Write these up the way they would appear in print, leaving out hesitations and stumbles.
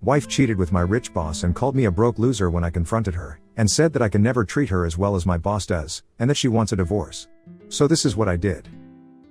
Wife cheated with my rich boss and called me a broke loser when I confronted her, and said that I can never treat her as well as my boss does, and that she wants a divorce. So this is what I did.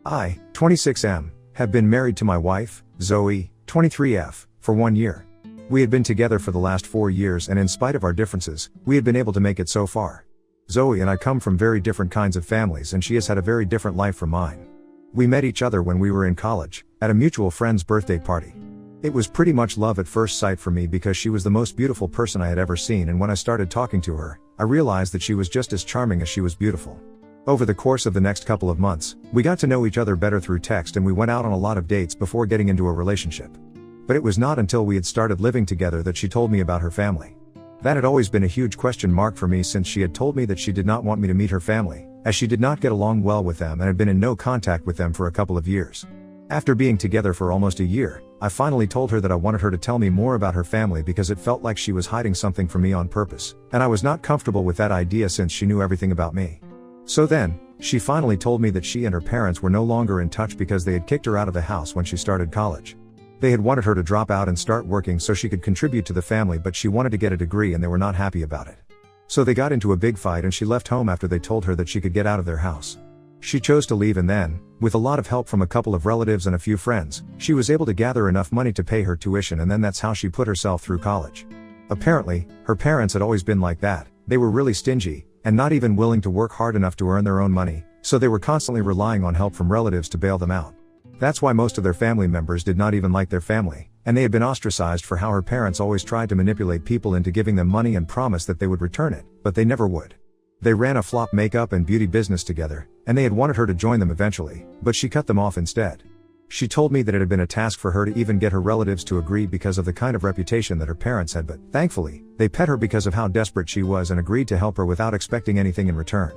I, 26M, have been married to my wife, Zoe, 23F, for 1 year. We had been together for the last 4 years, and in spite of our differences, we had been able to make it so far. Zoe and I come from very different kinds of families, and she has had a very different life from mine. We met each other when we were in college, at a mutual friend's birthday party. It was pretty much love at first sight for me because she was the most beautiful person I had ever seen, and when I started talking to her, I realized that she was just as charming as she was beautiful. Over the course of the next couple of months, we got to know each other better through text, and we went out on a lot of dates before getting into a relationship. But it was not until we had started living together that she told me about her family. That had always been a huge question mark for me, since she had told me that she did not want me to meet her family, as she did not get along well with them and had been in no contact with them for a couple of years. After being together for almost a year, I finally told her that I wanted her to tell me more about her family because it felt like she was hiding something from me on purpose, and I was not comfortable with that idea since she knew everything about me. So then, she finally told me that she and her parents were no longer in touch because they had kicked her out of the house when she started college. They had wanted her to drop out and start working so she could contribute to the family, but she wanted to get a degree and they were not happy about it. So they got into a big fight and she left home after they told her that she could get out of their house. She chose to leave, and then, with a lot of help from a couple of relatives and a few friends, she was able to gather enough money to pay her tuition, and then that's how she put herself through college. Apparently, her parents had always been like that. They were really stingy, and not even willing to work hard enough to earn their own money, so they were constantly relying on help from relatives to bail them out. That's why most of their family members did not even like their family, and they had been ostracized for how her parents always tried to manipulate people into giving them money and promise that they would return it, but they never would. They ran a flop makeup and beauty business together, and they had wanted her to join them eventually, but she cut them off instead. She told me that it had been a task for her to even get her relatives to agree because of the kind of reputation that her parents had, but thankfully, they pet her because of how desperate she was and agreed to help her without expecting anything in return.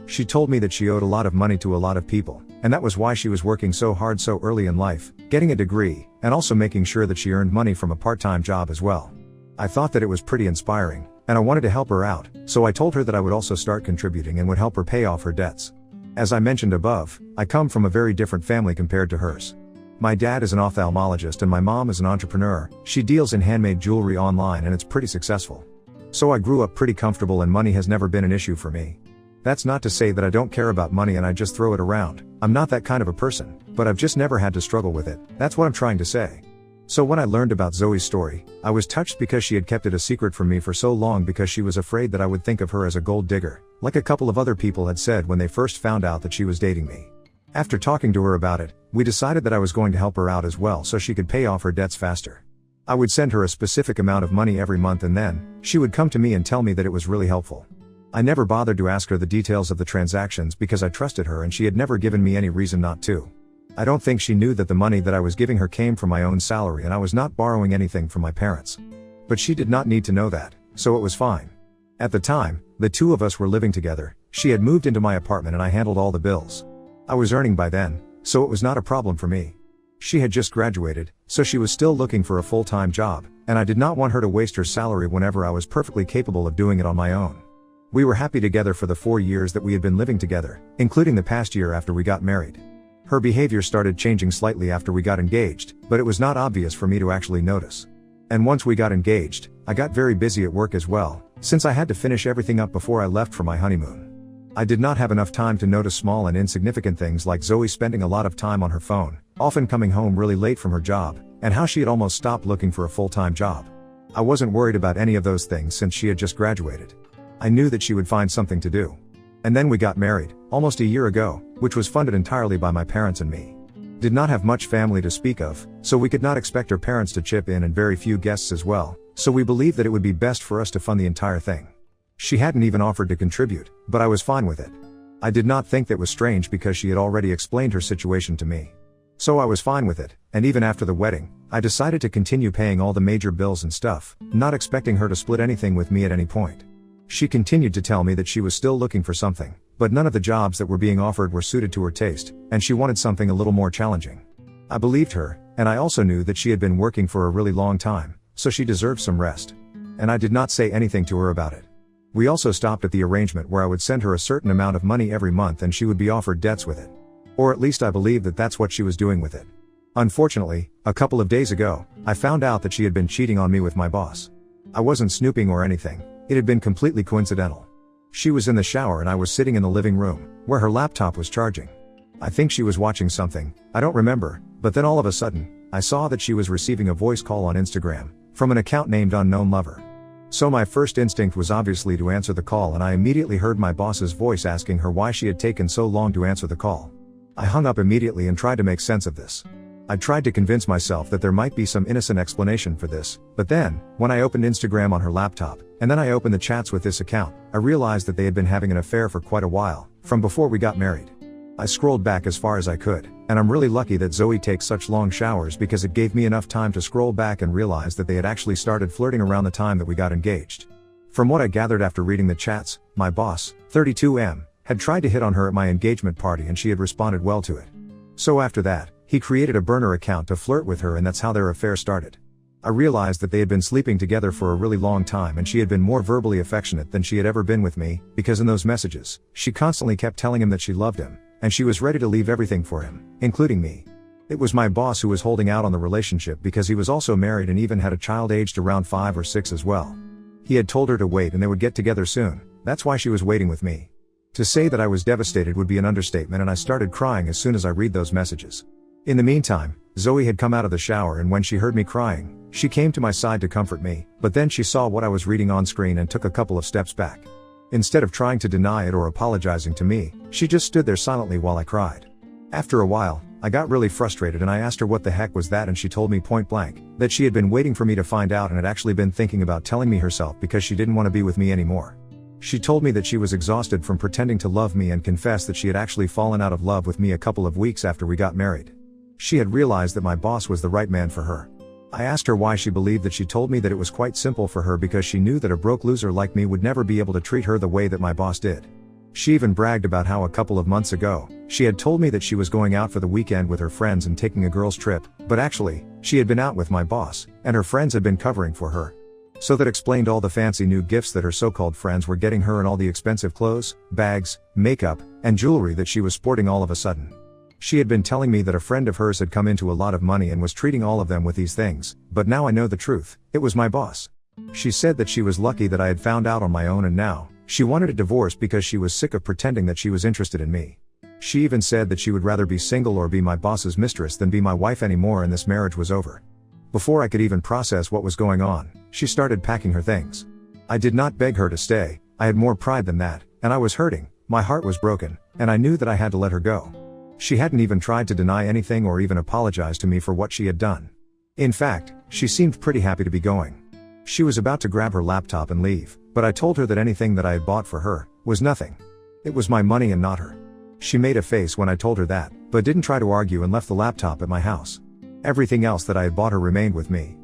She told me that she owed a lot of money to a lot of people, and that was why she was working so hard so early in life, getting a degree, and also making sure that she earned money from a part-time job as well. I thought that it was pretty inspiring, and I wanted to help her out, so I told her that I would also start contributing and would help her pay off her debts. As I mentioned above, I come from a very different family compared to hers. My dad is an ophthalmologist and my mom is an entrepreneur. She deals in handmade jewelry online and it's pretty successful. So I grew up pretty comfortable and money has never been an issue for me. That's not to say that I don't care about money and I just throw it around. I'm not that kind of a person, but I've just never had to struggle with it. That's what I'm trying to say. So when I learned about Zoe's story, I was touched because she had kept it a secret from me for so long because she was afraid that I would think of her as a gold digger, like a couple of other people had said when they first found out that she was dating me. After talking to her about it, we decided that I was going to help her out as well so she could pay off her debts faster. I would send her a specific amount of money every month and then, she would come to me and tell me that it was really helpful. I never bothered to ask her the details of the transactions because I trusted her and she had never given me any reason not to. I don't think she knew that the money that I was giving her came from my own salary and I was not borrowing anything from my parents. But she did not need to know that, so it was fine. At the time, the two of us were living together. She had moved into my apartment and I handled all the bills. I was earning by then, so it was not a problem for me. She had just graduated, so she was still looking for a full-time job, and I did not want her to waste her salary whenever I was perfectly capable of doing it on my own. We were happy together for the 4 years that we had been living together, including the past year after we got married. Her behavior started changing slightly after we got engaged, but it was not obvious for me to actually notice. And once we got engaged, I got very busy at work as well, since I had to finish everything up before I left for my honeymoon. I did not have enough time to notice small and insignificant things like Zoe spending a lot of time on her phone, often coming home really late from her job, and how she had almost stopped looking for a full-time job. I wasn't worried about any of those things since she had just graduated. I knew that she would find something to do. And then we got married, almost a year ago, which was funded entirely by my parents and me. Did not have much family to speak of, so we could not expect her parents to chip in and very few guests as well, so we believed that it would be best for us to fund the entire thing. She hadn't even offered to contribute, but I was fine with it. I did not think that was strange because she had already explained her situation to me. So I was fine with it, and even after the wedding, I decided to continue paying all the major bills and stuff, not expecting her to split anything with me at any point. She continued to tell me that she was still looking for something, but none of the jobs that were being offered were suited to her taste, and she wanted something a little more challenging. I believed her, and I also knew that she had been working for a really long time, so she deserved some rest. And I did not say anything to her about it. We also stopped at the arrangement where I would send her a certain amount of money every month and she would be offered debts with it. Or at least I believed that that's what she was doing with it. Unfortunately, a couple of days ago, I found out that she had been cheating on me with my boss. I wasn't snooping or anything, it had been completely coincidental. She was in the shower and I was sitting in the living room, where her laptop was charging. I think she was watching something, I don't remember, but then all of a sudden, I saw that she was receiving a voice call on Instagram, from an account named Unknown Lover. So my first instinct was obviously to answer the call, and I immediately heard my boss's voice asking her why she had taken so long to answer the call. I hung up immediately and tried to make sense of this. I tried to convince myself that there might be some innocent explanation for this, but then, when I opened Instagram on her laptop, and then I opened the chats with this account, I realized that they had been having an affair for quite a while, from before we got married. I scrolled back as far as I could, and I'm really lucky that Zoe takes such long showers because it gave me enough time to scroll back and realize that they had actually started flirting around the time that we got engaged. From what I gathered after reading the chats, my boss, 32M, had tried to hit on her at my engagement party and she had responded well to it. So after that, he created a burner account to flirt with her, and that's how their affair started. I realized that they had been sleeping together for a really long time and she had been more verbally affectionate than she had ever been with me, because in those messages, she constantly kept telling him that she loved him, and she was ready to leave everything for him, including me. It was my boss who was holding out on the relationship because he was also married and even had a child aged around 5 or 6 as well. He had told her to wait and they would get together soon, that's why she was waiting with me. To say that I was devastated would be an understatement, and I started crying as soon as I read those messages. In the meantime, Zoe had come out of the shower, and when she heard me crying, she came to my side to comfort me, but then she saw what I was reading on screen and took a couple of steps back. Instead of trying to deny it or apologizing to me, she just stood there silently while I cried. After a while, I got really frustrated and I asked her what the heck was that, and she told me point blank that she had been waiting for me to find out and had actually been thinking about telling me herself because she didn't want to be with me anymore. She told me that she was exhausted from pretending to love me and confessed that she had actually fallen out of love with me a couple of weeks after we got married. She had realized that my boss was the right man for her. I asked her why she believed that. She told me that it was quite simple for her because she knew that a broke loser like me would never be able to treat her the way that my boss did. She even bragged about how a couple of months ago, she had told me that she was going out for the weekend with her friends and taking a girls' trip, but actually, she had been out with my boss, and her friends had been covering for her. So that explained all the fancy new gifts that her so-called friends were getting her and all the expensive clothes, bags, makeup, and jewelry that she was sporting all of a sudden. She had been telling me that a friend of hers had come into a lot of money and was treating all of them with these things, but now I know the truth, it was my boss. She said that she was lucky that I had found out on my own, and now, she wanted a divorce because she was sick of pretending that she was interested in me. She even said that she would rather be single or be my boss's mistress than be my wife anymore, and this marriage was over. Before I could even process what was going on, she started packing her things. I did not beg her to stay, I had more pride than that, and I was hurting, my heart was broken, and I knew that I had to let her go. She hadn't even tried to deny anything or even apologize to me for what she had done. In fact, she seemed pretty happy to be going. She was about to grab her laptop and leave, but I told her that anything that I had bought for her was nothing. It was my money and not her. She made a face when I told her that, but didn't try to argue and left the laptop at my house. Everything else that I had bought her remained with me.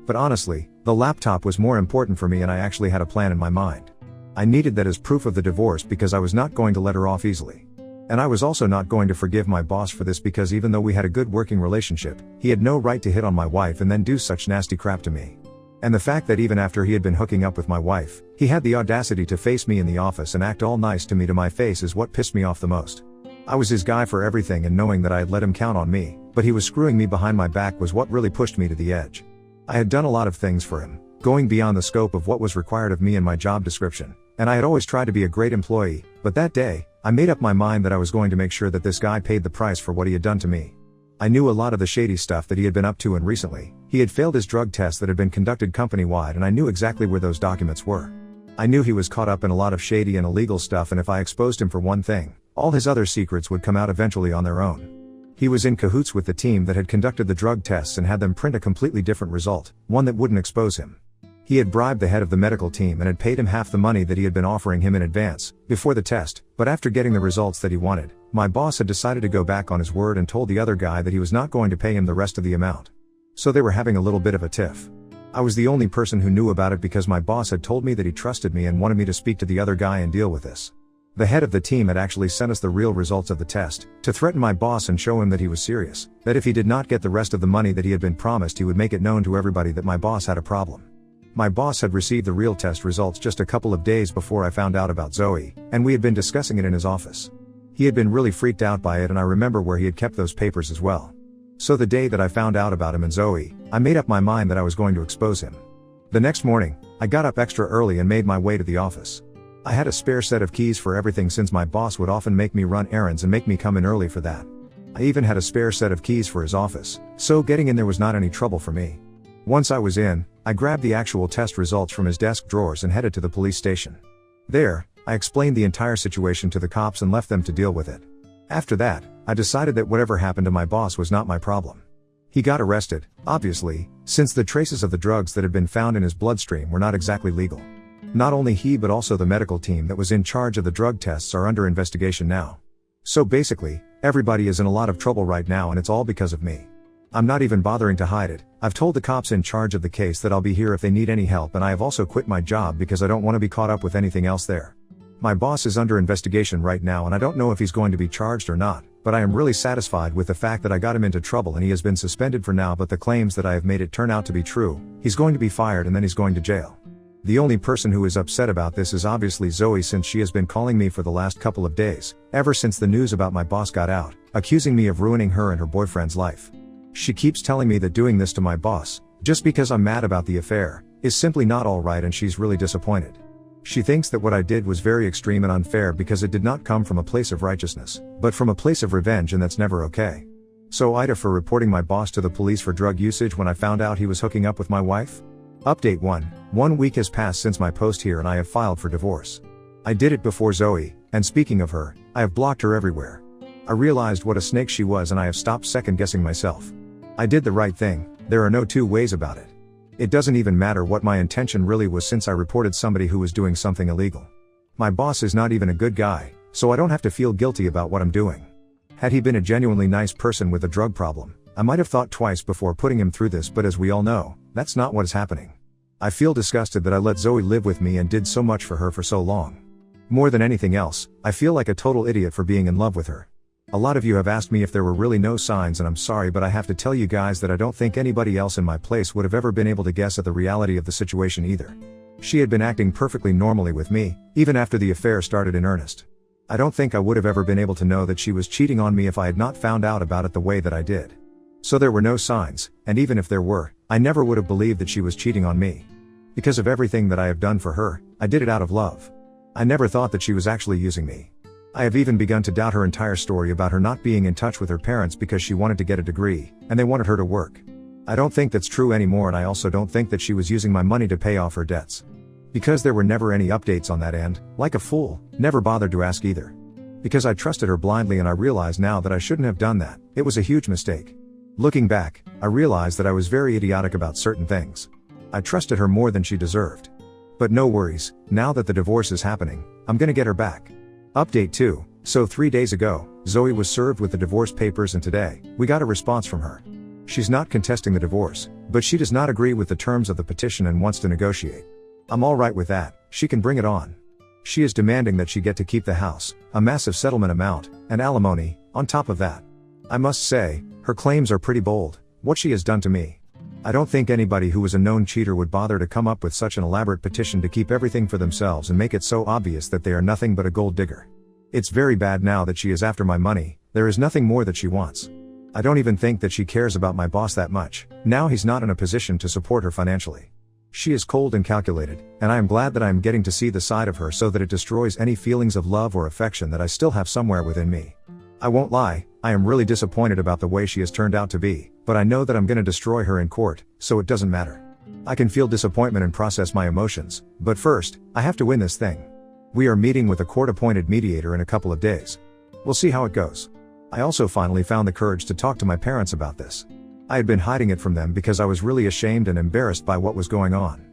But honestly, the laptop was more important for me, and I actually had a plan in my mind. I needed that as proof of the divorce because I was not going to let her off easily. And I was also not going to forgive my boss for this because even though we had a good working relationship, he had no right to hit on my wife and then do such nasty crap to me. And the fact that even after he had been hooking up with my wife, he had the audacity to face me in the office and act all nice to me to my face is what pissed me off the most. I was his guy for everything, and knowing that I had let him count on me, but he was screwing me behind my back, was what really pushed me to the edge. I had done a lot of things for him, going beyond the scope of what was required of me in my job description, and I had always tried to be a great employee, but that day, I made up my mind that I was going to make sure that this guy paid the price for what he had done to me. I knew a lot of the shady stuff that he had been up to, and recently, he had failed his drug test that had been conducted company-wide, and I knew exactly where those documents were. I knew he was caught up in a lot of shady and illegal stuff, and if I exposed him for one thing, all his other secrets would come out eventually on their own. He was in cahoots with the team that had conducted the drug tests and had them print a completely different result, one that wouldn't expose him. He had bribed the head of the medical team and had paid him half the money that he had been offering him in advance, before the test, but after getting the results that he wanted, my boss had decided to go back on his word and told the other guy that he was not going to pay him the rest of the amount. So they were having a little bit of a tiff. I was the only person who knew about it because my boss had told me that he trusted me and wanted me to speak to the other guy and deal with this. The head of the team had actually sent us the real results of the test, to threaten my boss and show him that he was serious, that if he did not get the rest of the money that he had been promised, he would make it known to everybody that my boss had a problem. My boss had received the real test results just a couple of days before I found out about Zoe, and we had been discussing it in his office. He had been really freaked out by it, and I remember where he had kept those papers as well. So the day that I found out about him and Zoe, I made up my mind that I was going to expose him. The next morning, I got up extra early and made my way to the office. I had a spare set of keys for everything since my boss would often make me run errands and make me come in early for that. I even had a spare set of keys for his office, so getting in there was not any trouble for me. Once I was in, I grabbed the actual test results from his desk drawers and headed to the police station. There, I explained the entire situation to the cops and left them to deal with it. After that, I decided that whatever happened to my boss was not my problem. He got arrested, obviously, since the traces of the drugs that had been found in his bloodstream were not exactly legal. Not only he but also the medical team that was in charge of the drug tests are under investigation now. So basically, everybody is in a lot of trouble right now and it's all because of me. I'm not even bothering to hide it. I've told the cops in charge of the case that I'll be here if they need any help, and I have also quit my job because I don't want to be caught up with anything else there. My boss is under investigation right now and I don't know if he's going to be charged or not, but I am really satisfied with the fact that I got him into trouble and he has been suspended for now, but the claims that I have made it turn out to be true. He's going to be fired and then he's going to jail. The only person who is upset about this is obviously Zoe, since she has been calling me for the last couple of days, ever since the news about my boss got out, accusing me of ruining her and her boyfriend's life. She keeps telling me that doing this to my boss, just because I'm mad about the affair, is simply not alright, and she's really disappointed. She thinks that what I did was very extreme and unfair because it did not come from a place of righteousness, but from a place of revenge, and that's never okay. So Ida for reporting my boss to the police for drug usage when I found out he was hooking up with my wife? Update 1. 1 week has passed since my post here and I have filed for divorce. I did it before Zoe, and speaking of her, I have blocked her everywhere. I realized what a snake she was and I have stopped second guessing myself. I did the right thing, there are no two ways about it. It doesn't even matter what my intention really was, since I reported somebody who was doing something illegal. My boss is not even a good guy, so I don't have to feel guilty about what I'm doing. Had he been a genuinely nice person with a drug problem, I might have thought twice before putting him through this, but as we all know, that's not what is happening. I feel disgusted that I let Zoe live with me and did so much for her for so long. More than anything else, I feel like a total idiot for being in love with her. A lot of you have asked me if there were really no signs, and I'm sorry, but I have to tell you guys that I don't think anybody else in my place would have ever been able to guess at the reality of the situation either. She had been acting perfectly normally with me, even after the affair started in earnest. I don't think I would have ever been able to know that she was cheating on me if I had not found out about it the way that I did. So there were no signs, and even if there were, I never would have believed that she was cheating on me. Because of everything that I have done for her, I did it out of love. I never thought that she was actually using me. I have even begun to doubt her entire story about her not being in touch with her parents because she wanted to get a degree, and they wanted her to work. I don't think that's true anymore, and I also don't think that she was using my money to pay off her debts. Because there were never any updates on that end, like a fool, never bothered to ask either. Because I trusted her blindly, and I realize now that I shouldn't have done that. It was a huge mistake. Looking back, I realized that I was very idiotic about certain things. I trusted her more than she deserved. But no worries, now that the divorce is happening, I'm gonna get her back. Update 2. So 3 days ago, Zoe was served with the divorce papers, and today, we got a response from her. She's not contesting the divorce, but she does not agree with the terms of the petition and wants to negotiate. I'm alright with that, she can bring it on. She is demanding that she get to keep the house, a massive settlement amount, and alimony, on top of that. I must say, her claims are pretty bold, what she has done to me. I don't think anybody who was a known cheater would bother to come up with such an elaborate petition to keep everything for themselves and make it so obvious that they are nothing but a gold digger. It's very bad now that she is after my money, there is nothing more that she wants. I don't even think that she cares about my boss that much, now he's not in a position to support her financially. She is cold and calculated, and I am glad that I am getting to see the side of her so that it destroys any feelings of love or affection that I still have somewhere within me. I won't lie, I am really disappointed about the way she has turned out to be, but I know that I'm gonna destroy her in court, so it doesn't matter. I can feel disappointment and process my emotions, but first, I have to win this thing. We are meeting with a court-appointed mediator in a couple of days. We'll see how it goes. I also finally found the courage to talk to my parents about this. I had been hiding it from them because I was really ashamed and embarrassed by what was going on.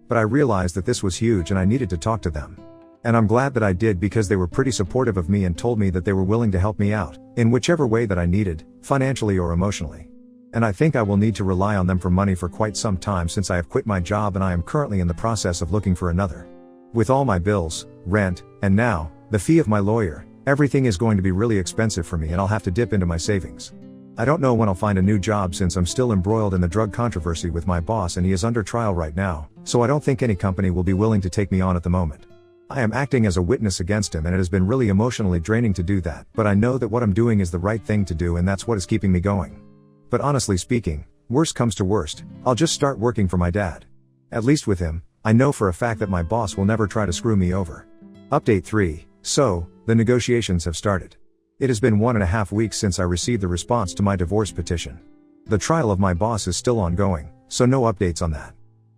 But I realized that this was huge and I needed to talk to them. And I'm glad that I did, because they were pretty supportive of me and told me that they were willing to help me out, in whichever way that I needed, financially or emotionally. And I think I will need to rely on them for money for quite some time, since I have quit my job and I am currently in the process of looking for another. With all my bills, rent, and now, the fee of my lawyer, everything is going to be really expensive for me and I'll have to dip into my savings. I don't know when I'll find a new job, since I'm still embroiled in the drug controversy with my boss and he is under trial right now, so I don't think any company will be willing to take me on at the moment. I am acting as a witness against him and it has been really emotionally draining to do that, but I know that what I'm doing is the right thing to do and that's what is keeping me going. But honestly speaking, worst comes to worst, I'll just start working for my dad. At least with him, I know for a fact that my boss will never try to screw me over. Update 3. So, the negotiations have started. It has been 1.5 weeks since I received the response to my divorce petition. The trial of my boss is still ongoing, so no updates on that.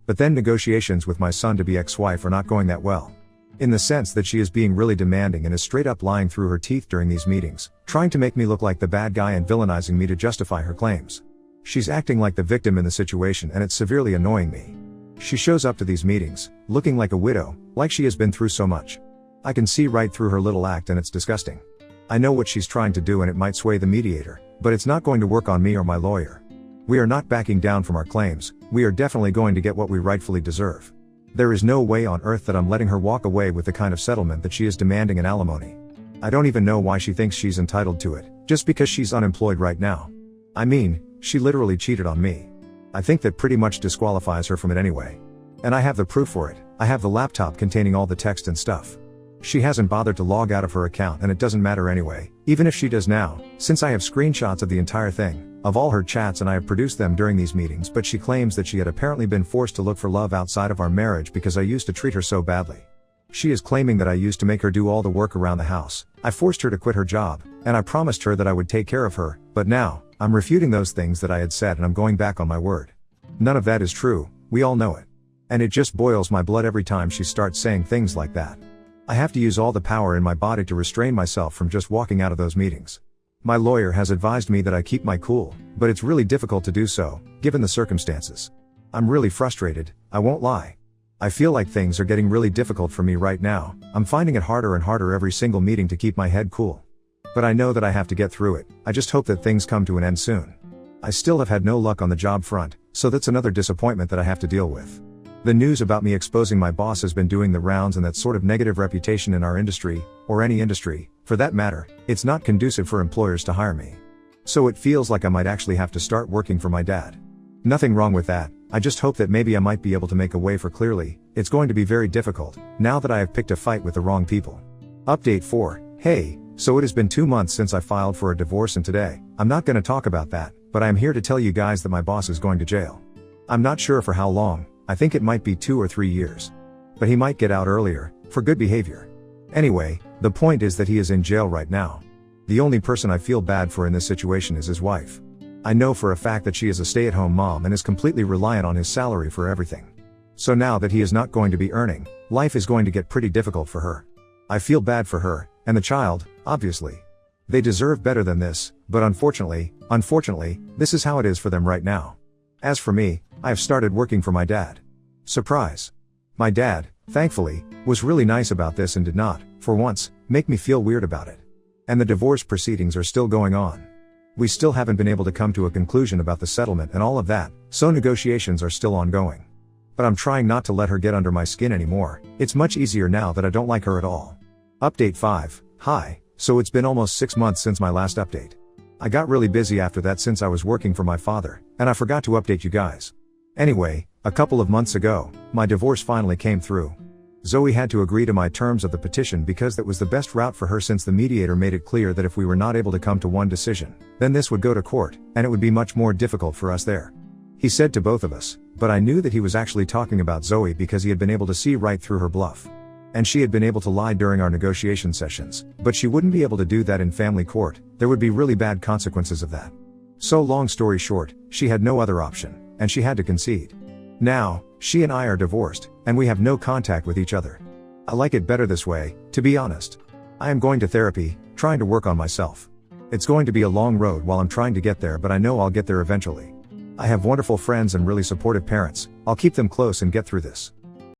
But then negotiations with my soon-to-be ex-wife are not going that well. In the sense that she is being really demanding and is straight up lying through her teeth during these meetings, trying to make me look like the bad guy and villainizing me to justify her claims. She's acting like the victim in the situation and it's severely annoying me. She shows up to these meetings, looking like a widow, like she has been through so much. I can see right through her little act and it's disgusting. I know what she's trying to do and it might sway the mediator, but it's not going to work on me or my lawyer. We are not backing down from our claims, we are definitely going to get what we rightfully deserve. There is no way on earth that I'm letting her walk away with the kind of settlement that she is demanding in alimony. I don't even know why she thinks she's entitled to it, just because she's unemployed right now. I mean, she literally cheated on me. I think that pretty much disqualifies her from it anyway. And I have the proof for it, I have the laptop containing all the text and stuff. She hasn't bothered to log out of her account and it doesn't matter anyway, even if she does now, since I have screenshots of the entire thing, of all her chats and I have produced them during these meetings, but she claims that she had apparently been forced to look for love outside of our marriage because I used to treat her so badly. She is claiming that I used to make her do all the work around the house, I forced her to quit her job, and I promised her that I would take care of her, but now, I'm refuting those things that I had said and I'm going back on my word. None of that is true, we all know it. And it just boils my blood every time she starts saying things like that. I have to use all the power in my body to restrain myself from just walking out of those meetings. My lawyer has advised me that I keep my cool, but it's really difficult to do so, given the circumstances. I'm really frustrated, I won't lie. I feel like things are getting really difficult for me right now, I'm finding it harder and harder every single meeting to keep my head cool. But I know that I have to get through it, I just hope that things come to an end soon. I still have had no luck on the job front, so that's another disappointment that I have to deal with. The news about me exposing my boss has been doing the rounds, and that sort of negative reputation in our industry, or any industry, for that matter, it's not conducive for employers to hire me. So it feels like I might actually have to start working for my dad. Nothing wrong with that, I just hope that maybe I might be able to make a way for clearly, it's going to be very difficult, now that I have picked a fight with the wrong people. Update 4, hey, so it has been 2 months since I filed for a divorce and today, I'm not gonna talk about that, but I am here to tell you guys that my boss is going to jail. I'm not sure for how long, I think it might be 2 or 3 years. But he might get out earlier, for good behavior. Anyway, the point is that he is in jail right now. The only person I feel bad for in this situation is his wife. I know for a fact that she is a stay-at-home mom and is completely reliant on his salary for everything. So now that he is not going to be earning, life is going to get pretty difficult for her. I feel bad for her, and the child, obviously. They deserve better than this, but unfortunately, this is how it is for them right now. As for me, I have started working for my dad. Surprise! My dad, thankfully, was really nice about this and did not, for once, make me feel weird about it. And the divorce proceedings are still going on. We still haven't been able to come to a conclusion about the settlement and all of that, so negotiations are still ongoing. But I'm trying not to let her get under my skin anymore, it's much easier now that I don't like her at all. Update 5, hi, so it's been almost 6 months since my last update. I got really busy after that since I was working for my father, and I forgot to update you guys. Anyway, a couple of months ago, my divorce finally came through. Zoe had to agree to my terms of the petition because that was the best route for her, since the mediator made it clear that if we were not able to come to one decision, then this would go to court, and it would be much more difficult for us there. He said to both of us, but I knew that he was actually talking about Zoe because he had been able to see right through her bluff. And she had been able to lie during our negotiation sessions, but she wouldn't be able to do that in family court, there would be really bad consequences of that. So long story short, she had no other option, and she had to concede. Now, she and I are divorced, and we have no contact with each other. I like it better this way, to be honest. I am going to therapy, trying to work on myself. It's going to be a long road while I'm trying to get there, but I know I'll get there eventually. I have wonderful friends and really supportive parents, I'll keep them close and get through this.